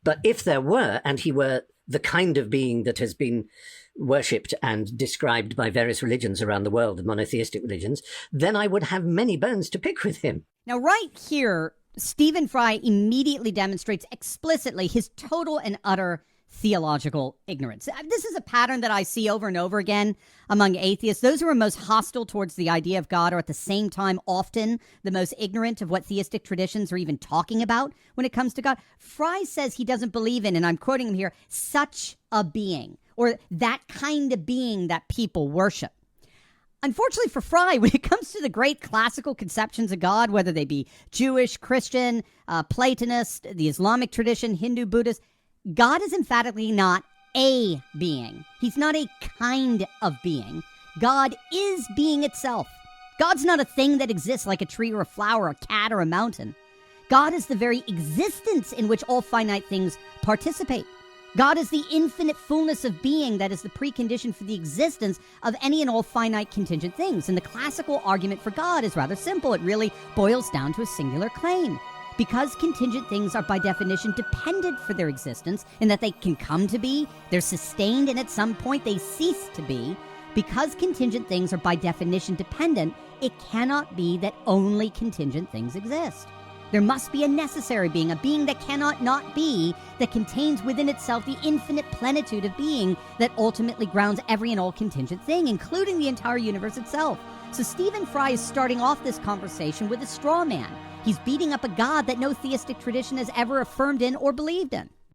But if there were, and he were the kind of being that has been worshipped and described by various religions around the world, monotheistic religions, then I would have many bones to pick with him. Now, right here, Stephen Fry immediately demonstrates explicitly his total and utter theological ignorance. This is a pattern that I see over and over again among atheists. Those who are most hostile towards the idea of God are at the same time often the most ignorant of what theistic traditions are even talking about when it comes to God. Fry says he doesn't believe in, and I'm quoting him here, such a being, or that kind of being that people worship. Unfortunately for Fry, when it comes to the great classical conceptions of God, whether they be Jewish, Christian, Platonist, the Islamic tradition, Hindu, Buddhist, God is emphatically not a being. He's not a kind of being. God is being itself. God's not a thing that exists like a tree or a flower, a cat or a mountain. God is the very existence in which all finite things participate. God is the infinite fullness of being that is the precondition for the existence of any and all finite contingent things. And the classical argument for God is rather simple. It really boils down to a singular claim. Because contingent things are by definition dependent for their existence in that they can come to be, they're sustained, and at some point they cease to be. Because contingent things are by definition dependent, it cannot be that only contingent things exist. There must be a necessary being, a being that cannot not be, that contains within itself the infinite plenitude of being that ultimately grounds every and all contingent thing, including the entire universe itself. So Stephen Fry is starting off this conversation with a straw man. He's beating up a God that no theistic tradition has ever affirmed in or believed in.